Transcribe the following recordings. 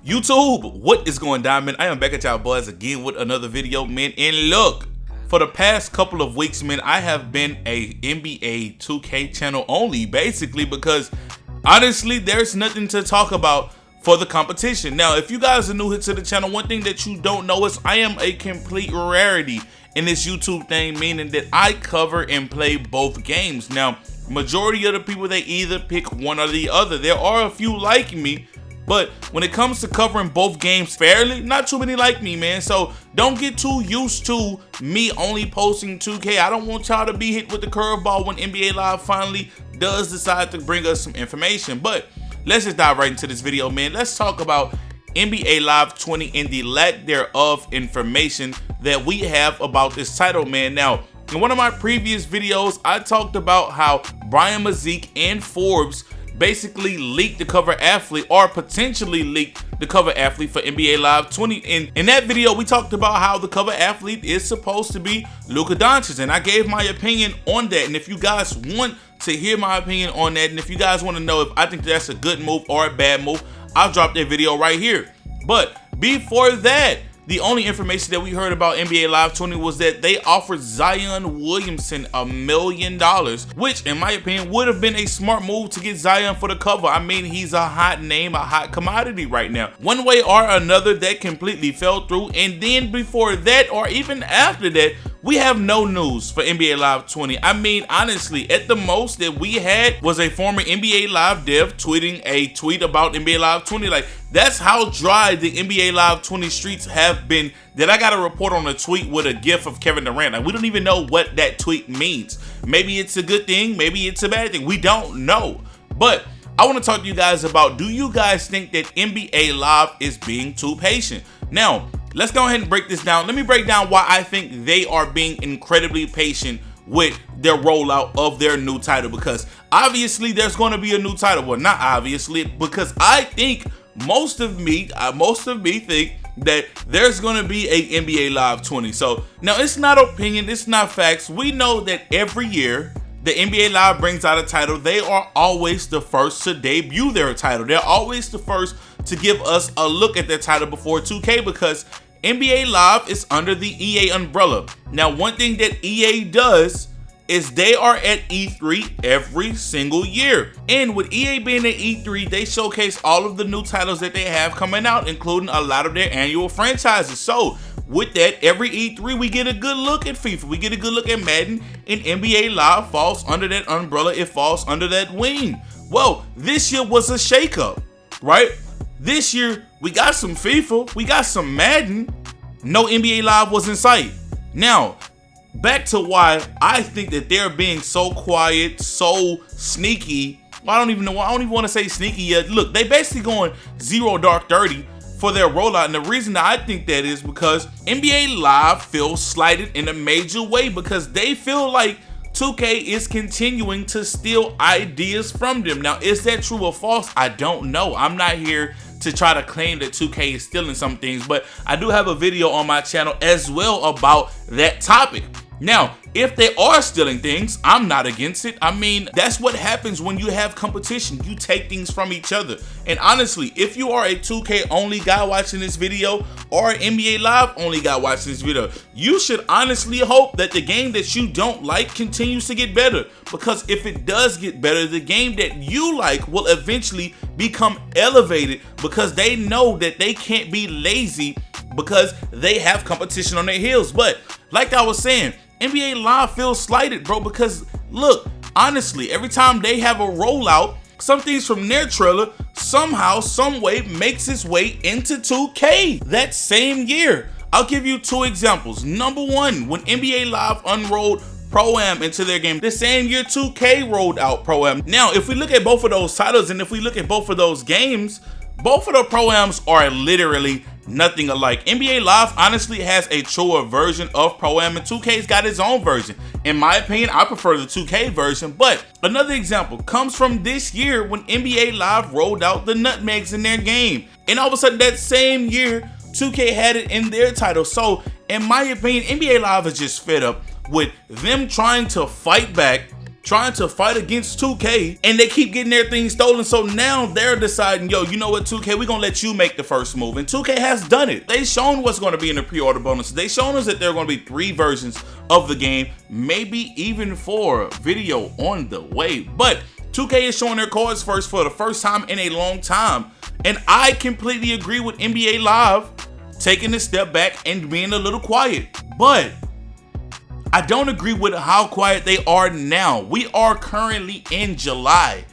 YouTube, what is going down, man? I am back at y'all boys again with another video, man. And look, for the past couple of weeks, man, I have been a NBA 2K channel only, basically, because honestly, there's nothing to talk about for the competition. Now, if you guys are new to the channel, one thing that you don't know is I am a complete rarity in this YouTube thing, meaning that I cover and play both games. Now, majority of the people, they either pick one or the other. There are a few like me, but when it comes to covering both games fairly, not too many like me, man. So don't get too used to me only posting 2K. I don't want y'all to be hit with the curveball when NBA Live finally does decide to bring us some information. But let's just dive right into this video, man. Let's talk about NBA Live 20 and the lack thereof information that we have about this title, man. Now, in one of my previous videos, I talked about how Brian Mazik and Forbes basically leaked the cover athlete, or potentially leaked the cover athlete for NBA Live 20. And in that video, we talked about how the cover athlete is supposed to be Luka Doncic, and I gave my opinion on that. And if you guys want to hear my opinion on that, and if you guys want to know if I think that's a good move or a bad move, I'll drop that video right here. But before that, the only information that we heard about NBA Live 20 was that they offered Zion Williamson $1 million, which in my opinion would have been a smart move to get Zion for the cover. I mean, he's a hot name, a hot commodity right now. One way or another, that completely fell through. And then before that, or even after that, we have no news for NBA Live 20. I mean, honestly, at the most that we had was a former NBA Live dev tweeting a tweet about NBA Live 20. Like, that's how dry the NBA Live 20 streets have been, that I got to report on a tweet with a gif of Kevin Durant. Like, we don't even know what that tweet means. Maybe it's a good thing, maybe it's a bad thing. We don't know. But I want to talk to you guys about, do you guys think that NBA Live is being too patient? Now, let's go ahead and break this down. Let me break down why I think they are being incredibly patient with their rollout of their new title, because obviously there's going to be a new title. Well, not obviously, because I think most of me think that there's going to be a NBA Live 20. So now, it's not opinion, it's not facts. We know that every year the NBA Live brings out a title, they are always the first to debut their title. They're always the first to give us a look at their title before 2K, because NBA Live is under the EA umbrella. Now, one thing that EA does is they are at E3 every single year. And with EA being at E3, they showcase all of the new titles that they have coming out, including a lot of their annual franchises. So with that, every E3 we get a good look at FIFA, we get a good look at Madden, and NBA Live falls under that umbrella, it falls under that wing. Well, this year was a shakeup, right? This year we got some FIFA, we got some Madden, no NBA Live was in sight. Now, back to why I think that they're being so quiet, so sneaky. Well, I don't even want to say sneaky yet. Look, they basically going 0 dark 30 for their rollout. And the reason that I think that is because NBA Live feels slighted in a major way, because they feel like 2K is continuing to steal ideas from them. Now, is that true or false? I don't know. I'm not here to try to claim that 2K is stealing some things, but I do have a video on my channel as well about that topic. Now, if they are stealing things, I'm not against it. I mean, that's what happens when you have competition. You take things from each other. And honestly, if you are a 2K only guy watching this video, or an NBA Live only guy watching this video, you should honestly hope that the game that you don't like continues to get better. Because if it does get better, the game that you like will eventually become elevated, because they know that they can't be lazy, because they have competition on their heels. But like I was saying, NBA Live feels slighted, bro, because look, honestly, every time they have a rollout, some things from their trailer somehow, some way makes its way into 2K that same year. I'll give you two examples. Number one, when NBA Live unrolled Pro-Am into their game, the same year 2K rolled out Pro-Am. Now, if we look at both of those titles, and if we look at both of those games, both of the Pro-Ams are literally nothing alike. NBA Live honestly has a truer version of Pro-Am, and 2K's got its own version. In my opinion, I prefer the 2K version. But another example comes from this year when NBA Live rolled out the nutmegs in their game. And all of a sudden that same year, 2K had it in their title. So in my opinion, NBA Live is just fed up with them trying to fight back trying to fight against 2K, and they keep getting their things stolen. So now they're deciding, yo, you know what, 2K, we're gonna let you make the first move. And 2K has done it. They've shown what's gonna be in the pre-order bonus. They've shown us that there are gonna be 3 versions of the game, maybe even 4 video on the way. But 2K is showing their cards first for the first time in a long time. And I completely agree with NBA Live taking a step back and being a little quiet. But I don't agree with how quiet they are now. We are currently in July.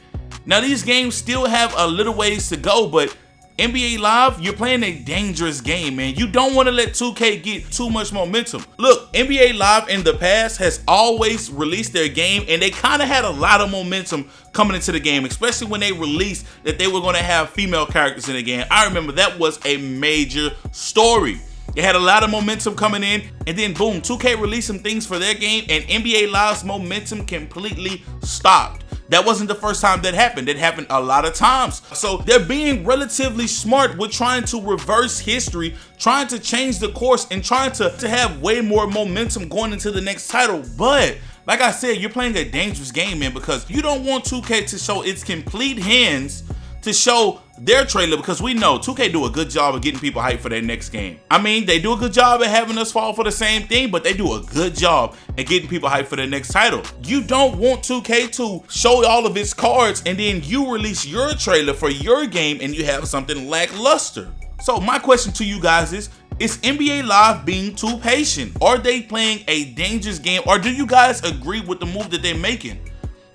Now these games still have a little ways to go, but NBA Live, you're playing a dangerous game, man. You don't want to let 2K get too much momentum. Look, NBA Live in the past has always released their game, and they kind of had a lot of momentum coming into the game, especially when they released that they were going to have female characters in the game. I remember that was a major story. They had a lot of momentum coming in, and then boom, 2K released some things for their game, and NBA Live's momentum completely stopped. That wasn't the first time that happened. It happened a lot of times. So they're being relatively smart with trying to reverse history, trying to change the course, and trying to have way more momentum going into the next title. But like I said, you're playing a dangerous game, man, because you don't want 2K to show its complete hands to show their trailer, because we know 2K do a good job of getting people hyped for their next game. I mean, they do a good job at having us fall for the same thing, but they do a good job at getting people hyped for their next title. You don't want 2K to show all of its cards and then you release your trailer for your game and you have something lackluster. So my question to you guys is NBA Live being too patient? Are they playing a dangerous game, or do you guys agree with the move that they're making?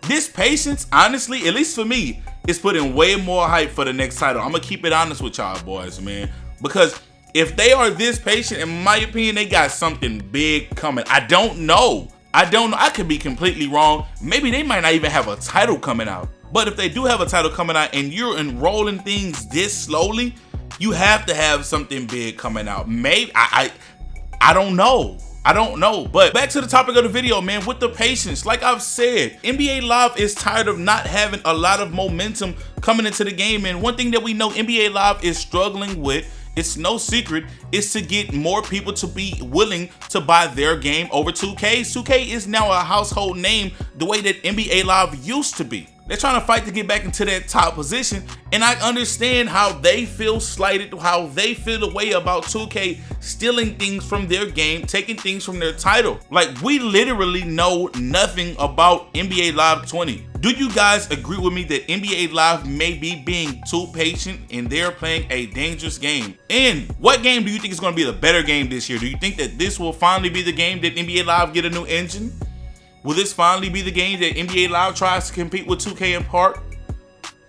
This patience, honestly, at least for me, is putting way more hype for the next title. I'm gonna keep it honest with y'all boys, man, because if they are this patient, in my opinion, they got something big coming. I don't know. I could be completely wrong. Maybe they might not even have a title coming out. But if they do have a title coming out and you're enrolling things this slowly, you have to have something big coming out. Maybe I don't know. I don't know. But back to the topic of the video, man, with the patience, like I've said, NBA Live is tired of not having a lot of momentum coming into the game. And one thing that we know NBA Live is struggling with, it's no secret, is to get more people to be willing to buy their game over 2K. 2K is now a household name the way that NBA Live used to be. They're trying to fight to get back into that top position, and I understand how they feel slighted, how they feel the way about 2K stealing things from their game, taking things from their title. Like, we literally know nothing about NBA Live 20. Do you guys agree with me that NBA Live may be being too patient and they're playing a dangerous game? And what game do you think is going to be the better game this year? Do you think that this will finally be the game that NBA Live get a new engine? Will this finally be the game that NBA Live tries to compete with 2K in part?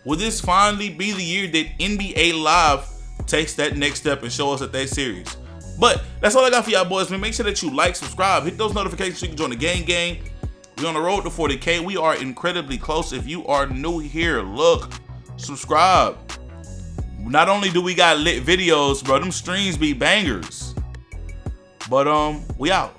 Will this finally be the year that NBA Live takes that next step and show us that they're serious? But that's all I got for y'all boys, man. Make sure that you like, subscribe, hit those notifications so you can join the gang. We're on the road to 40K. We are incredibly close. If you are new here, look, subscribe. Not only do we got lit videos, bro, them streams be bangers. But we out.